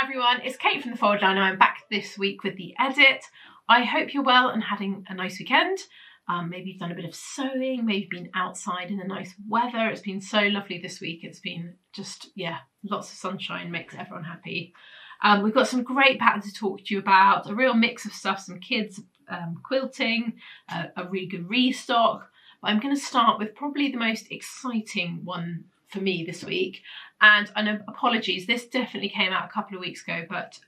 everyone, it's Kate from the Fold Line. I'm back this week with the edit. I hope you're well and having a nice weekend. Maybe you've done a bit of sewing, maybe been outside in the nice weather. It's been so lovely this week. It's been just, yeah, lots of sunshine makes everyone happy. We've got some great patterns to talk to you about, a real mix of stuff, some kids quilting, a really good restock. But I'm going to start with probably the most exciting one for me this week. And I know, apologies, this definitely came out a couple of weeks ago, but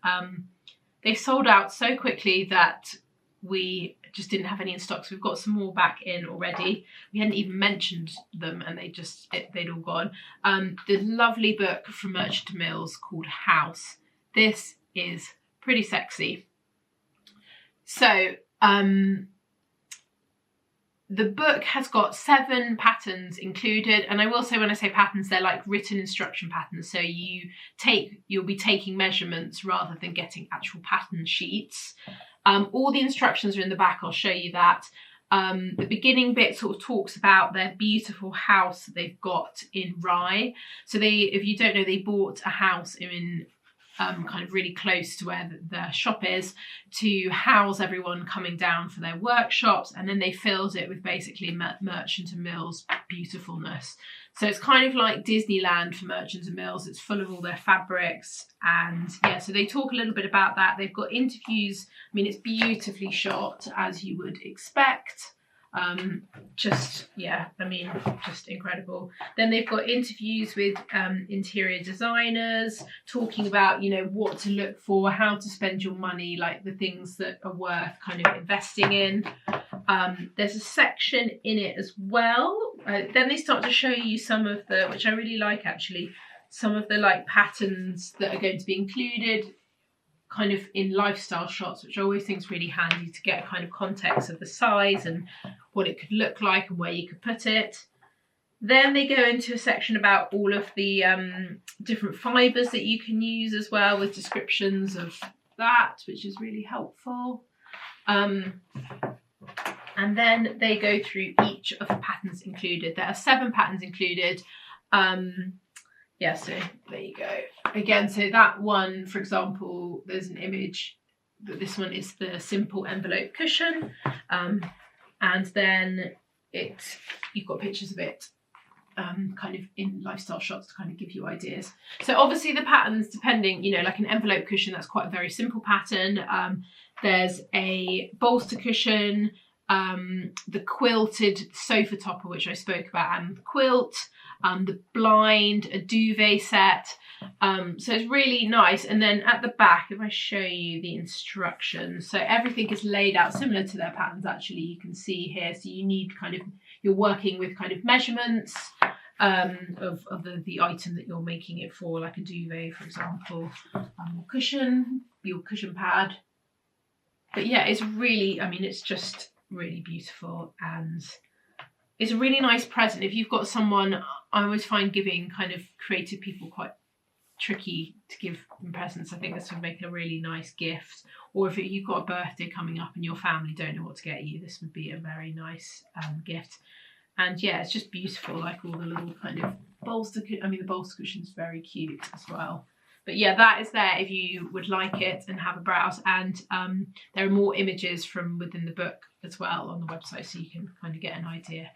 they sold out so quickly that we just didn't have any in stock. So we've got some more back in already. We hadn't even mentioned them and they'd all gone. The lovely book from Merchant Mills called House. This is pretty sexy. So the book has got 7 patterns included, and I will say when I say patterns, they're like written instruction patterns. So you'll be taking measurements rather than getting actual pattern sheets. All the instructions are in the back. I'll show you that. The beginning bit sort of talks about their beautiful house that they've got in Rye. So if you don't know, they bought a house in kind of really close to where the shop is to house everyone coming down for their workshops, and then they filled it with basically Merchant and Mills beautifulness. So it's kind of like Disneyland for Merchant and Mills. It's full of all their fabrics, and yeah, so they talk a little bit about that. They've got interviews. I mean, it's beautifully shot, as you would expect. Just incredible. Then they've got interviews with interior designers talking about, you know, what to look for, how to spend your money, like the things that are worth kind of investing in. There's a section in it as well. Then they start to show you some of the, which I really like actually, some of the like patterns that are going to be included kind of in lifestyle shots, which I always think is really handy to get a kind of context of the size and what it could look like and where you could put it. Then they go into a section about all of the different fibres that you can use as well, with descriptions of that, which is really helpful. And then they go through each of the patterns included. There are 7 patterns included. Yeah, so there you go. Again, so that one, for example, there's an image, but this one is the simple envelope cushion. And then you've got pictures of it kind of in lifestyle shots to kind of give you ideas. So obviously the patterns, depending, you know, like an envelope cushion, that's quite a very simple pattern. There's a bolster cushion, the quilted sofa topper, which I spoke about, and the quilt, the blind, a duvet set. So it's really nice. And then at the back, if I show you the instructions, so everything is laid out similar to their patterns, actually, you can see here. So you need you're working with kind of measurements of the item that you're making it for, like a duvet, for example, or cushion, your cushion pad. But yeah, it's really, I mean, it's just really beautiful, and it's a really nice present. If you've got someone, I always find giving kind of creative people quite tricky to give them presents. I think this would make a really nice gift. Or if you've got a birthday coming up and your family don't know what to get you, this would be a very nice gift. And yeah, it's just beautiful, like all the little kind of bolster. I mean, the bolster cushion is very cute as well. But yeah, that is there if you would like it and have a browse. And there are more images from within the book as well on the website, so you can kind of get an idea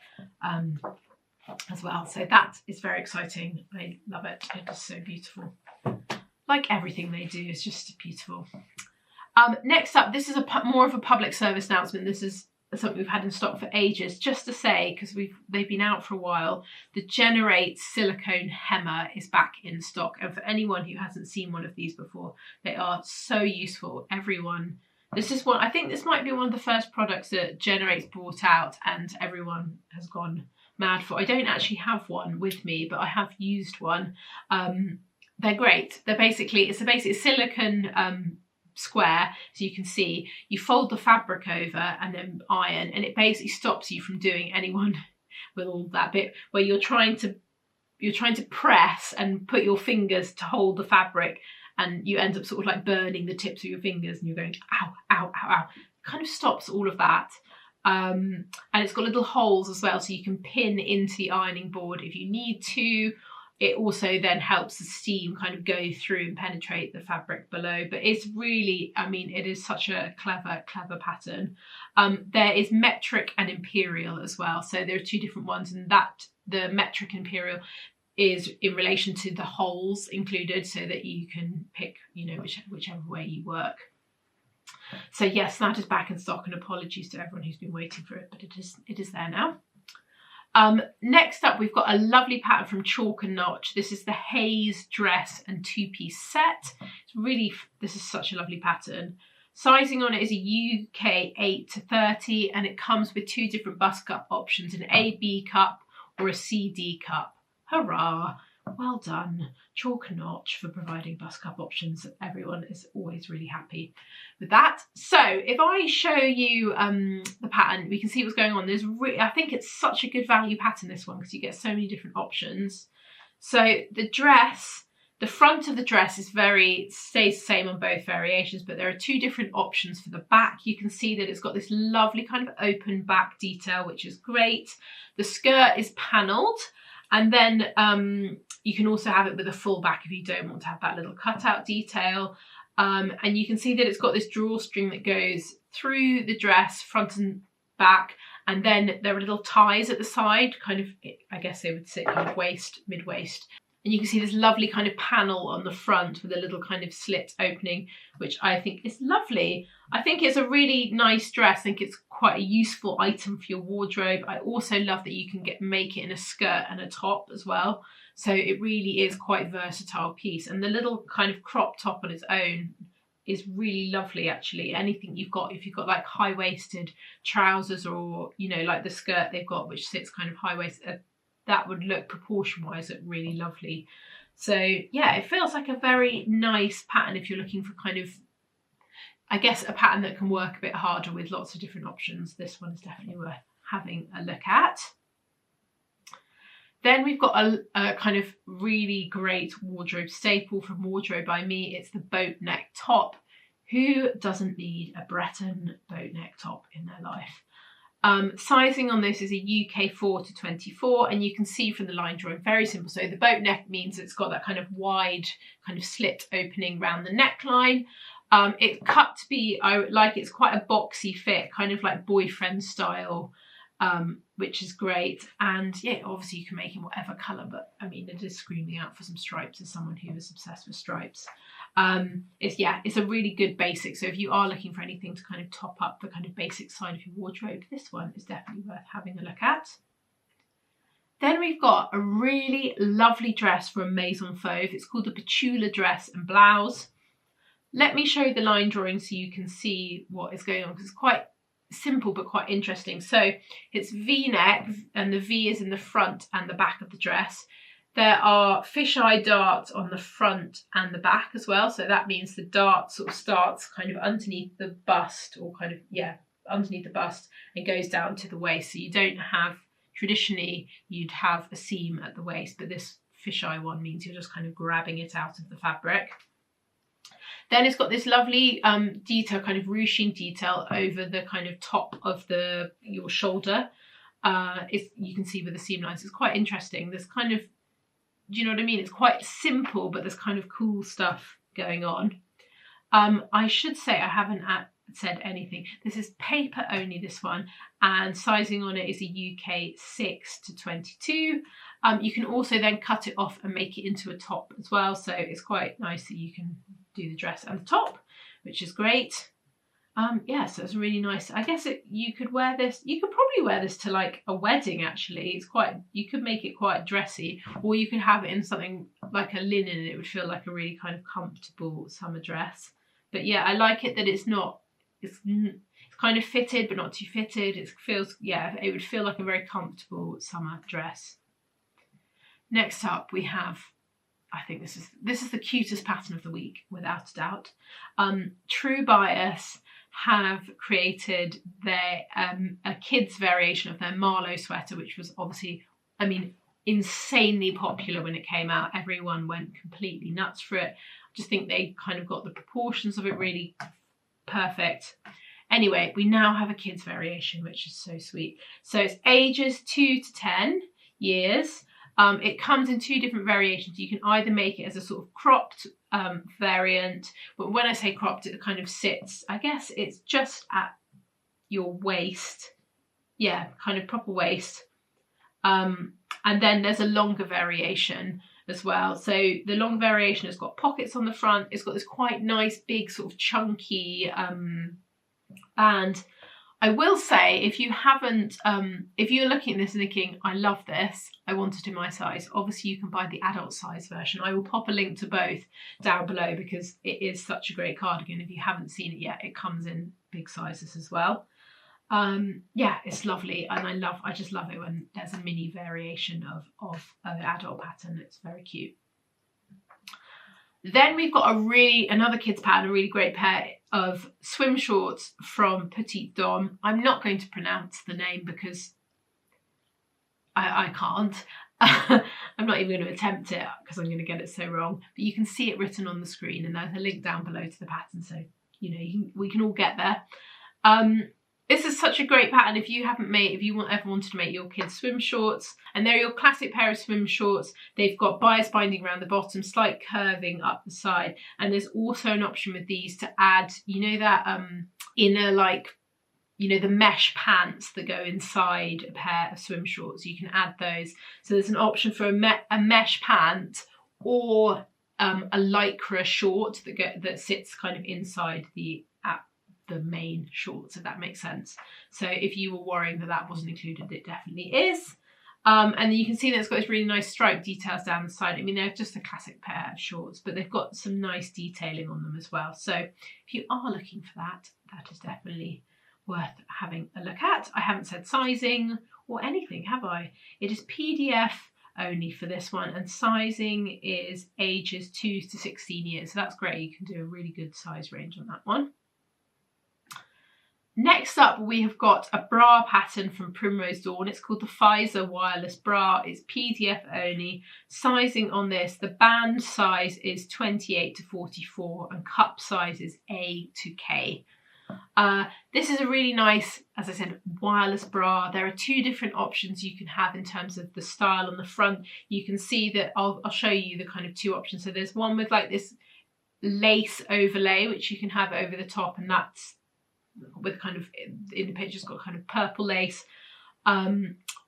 as well. So that is very exciting. I love it. It is so beautiful. Like everything they do is just beautiful. Next up, this is more of a public service announcement. This is something we've had in stock for ages. Just to say, because they've been out for a while, the Generate silicone hemmer is back in stock. And for anyone who hasn't seen one of these before, they are so useful. This is one, I think this might be one of the first products that Generate's brought out and everyone has gone mad for. I don't actually have one with me, but I have used one. They're great. It's a basic silicone square, so you can see, you fold the fabric over and then iron, and it basically stops you from doing anyone with all that bit where you're trying to press and put your fingers to hold the fabric, and you end up sort of like burning the tips of your fingers and you're going ow, ow, ow, ow. It kind of stops all of that. And it's got little holes as well, so you can pin into the ironing board if you need to. it also then helps the steam kind of go through and penetrate the fabric below. But it's really, I mean, it is such a clever pattern. There is metric and imperial as well. So there are two different ones, and that the metric imperial is in relation to the holes included, so that you can pick, you know, whichever way you work. So yes, that is back in stock, and apologies to everyone who's been waiting for it, but it is there now. Next up, we've got a lovely pattern from Chalk and Notch. This is the Haze Dress and two-piece set. It's really, this is such a lovely pattern. Sizing on it is a UK 8 to 30, and it comes with two different bust cup options, an AB cup or a CD cup. Hurrah! Well done, Chalk and Notch, for providing bust cup options. Everyone is always really happy with that. So if I show you the pattern, we can see what's going on. I think it's such a good value pattern, this one, because you get so many different options. So the dress, the front of the dress stays the same on both variations, but there are two different options for the back. You can see that it's got this lovely kind of open back detail, which is great. The skirt is panelled, and then you can also have it with a full back if you don't want to have that little cutout detail. And you can see that it's got this drawstring that goes through the dress, front and back, and then there are little ties at the side, kind of, I guess they would sit kind of waist, mid-waist. And you can see this lovely kind of panel on the front with a little kind of slit opening, which I think is lovely. I think it's a really nice dress. I think it's quite a useful item for your wardrobe. I also love that you can make it in a skirt and a top as well. So it really is quite a versatile piece. And the little kind of crop top on its own is really lovely, actually. Anything you've got, if you've got like high-waisted trousers, or, you know, like the skirt they've got, which sits kind of high-waisted, that would look proportion-wise really lovely. So yeah, it feels like a very nice pattern if you're looking for kind of, I guess, a pattern that can work a bit harder with lots of different options. This one is definitely worth having a look at. Then we've got a kind of really great wardrobe staple from Wardrobe by Me. It's the boat neck top. Who doesn't need a Breton boat neck top in their life? Sizing on this is a UK 4 to 24, and you can see from the line drawing, very simple. So the boat neck means it's got that kind of wide kind of slit opening around the neckline. It's cut to be, it's quite a boxy fit, kind of like boyfriend style, which is great. And yeah, obviously you can make in whatever colour, but I mean, it is screaming out for some stripes as someone who is obsessed with stripes. It's a really good basic. So if you are looking for anything to kind of top up the kind of basic side of your wardrobe, this one is definitely worth having a look at. Then we've got a really lovely dress from Maison Fauve. It's called the Pula Dress and Blouse. Let me show you the line drawing so you can see what is going on, because it's quite simple but quite interesting. So it's V-neck, and the V is in the front and the back of the dress. There are fisheye darts on the front and the back as well. So that means the dart sort of starts kind of underneath the bust, or kind of, yeah, underneath the bust, and goes down to the waist. So you don't have, traditionally you'd have a seam at the waist, but this fisheye one means you're just kind of grabbing it out of the fabric. Then it's got this lovely detail, kind of ruching detail over the kind of top of your shoulder. You can see with the seam lines, it's quite interesting. There's kind of, do you know what I mean? It's quite simple, but there's kind of cool stuff going on. I should say I haven't said anything. This is paper only, this one, and sizing on it is a UK 6 to 22. You can also then cut it off and make it into a top as well. So it's quite nice that you can do the dress and the top, which is great. Yeah, so it's really nice. I guess you could wear this, you could probably wear this to like a wedding, actually. It's quite, you could make it quite dressy, or you could have it in something like a linen, and it would feel like a really kind of comfortable summer dress. But yeah, I like it that it's not, it's kind of fitted but not too fitted. It feels, yeah, it would feel like a very comfortable summer dress. Next up we have, I think this is the cutest pattern of the week, without a doubt. True Bias have created their a kids variation of their Marlo sweater, which was obviously, I mean, insanely popular when it came out. Everyone went completely nuts for it. I just think they kind of got the proportions of it really perfect. Anyway, we now have a kids variation, which is so sweet. So it's ages 2 to 10 years. It comes in 2 different variations. You can either make it as a sort of cropped variant, but when I say cropped, it kind of sits, I guess it's just at your waist. Yeah, kind of proper waist. And then there's a longer variation as well. So the long variation has got pockets on the front. It's got this quite nice, big, sort of chunky band. I will say, if you haven't, if you're looking at this and thinking, I love this, I want it in my size, obviously you can buy the adult size version. I will pop a link to both down below because it is such a great cardigan. If you haven't seen it yet, it comes in big sizes as well. Yeah, it's lovely, and I just love it when there's a mini variation of an adult pattern. It's very cute. Then we've got another kids pattern, a really great pair of swim shorts from Petite Dom. I'm not going to pronounce the name because I can't. I'm not even going to attempt it because I'm going to get it so wrong. But you can see it written on the screen, and there's a link down below to the pattern, so you know we can all get there. This is such a great pattern if you ever wanted to make your kids swim shorts. And they're your classic pair of swim shorts. They've got bias binding around the bottom, slight curving up the side. And there's also an option with these to add, you know, that inner, like, you know, the mesh pants that go inside a pair of swim shorts. You can add those. So there's an option for a mesh pant or a lycra short that sits kind of inside the main shorts, if that makes sense. So if you were worrying that wasn't included, it definitely is. And then you can see that it's got this really nice stripe details down the side. I mean, they're just a classic pair of shorts, but they've got some nice detailing on them as well. So if you are looking for that, that is definitely worth having a look at. I haven't said sizing or anything, have I? It is PDF only for this one, and sizing is ages 2 to 16 years. So that's great. You can do a really good size range on that one. Next up, we have got a bra pattern from Primrose Dawn. It's called the Pfizer Wireless Bra. It's PDF only. Sizing on this, the band size is 28 to 44 and cup size is A to K. This is a really nice, as I said, wireless bra. There are 2 different options you can have in terms of the style on the front. You can see that I'll show you the kind of 2 options. So there's one with like this lace overlay, which you can have over the top, and that's with kind of, in the picture, it's got kind of purple lace,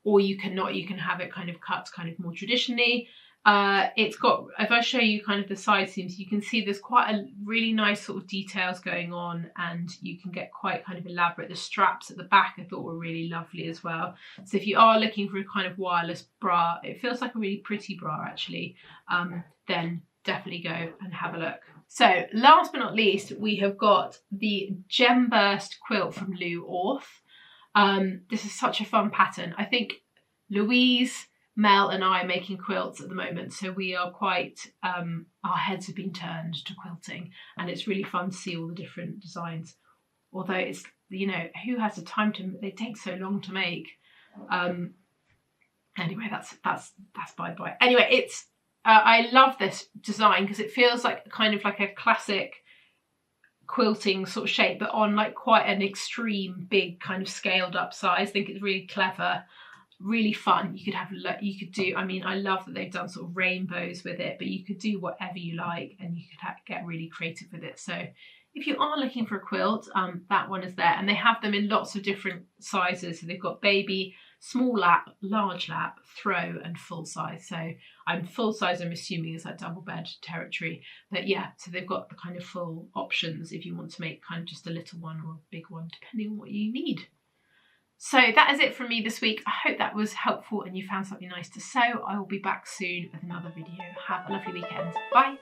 or you can have it kind of cut kind of more traditionally. It's got, if I show you kind of the side seams, you can see there's quite a really nice sort of details going on, and you can get quite kind of elaborate. The straps at the back I thought were really lovely as well. So if you are looking for a kind of wireless bra, it feels like a really pretty bra actually, then definitely go and have a look. So last but not least, we have got the Gem Burst quilt from Lou Orth. This is such a fun pattern. I think Louise, Mel and I are making quilts at the moment, so we are quite, our heads have been turned to quilting, and it's really fun to see all the different designs. Although it's, you know, who has the time to, they take so long to make. Anyway, that's bye. Anyway, it's, I love this design because it feels like kind of like a classic quilting sort of shape, but on like quite an extreme big kind of scaled up size. I think it's really clever, really fun. You could do, I mean, I love that they've done sort of rainbows with it, but you could do whatever you like, and you could get really creative with it. So if you are looking for a quilt, that one is there, and they have them in lots of different sizes. So they've got baby, small lap, large lap, throw, and full size. So full size, I'm assuming, is like double bed territory. But yeah, so they've got the kind of full options if you want to make kind of just a little one or a big one, depending on what you need. So that is it from me this week. I hope that was helpful and you found something nice to sew. I will be back soon with another video. Have a lovely weekend. Bye.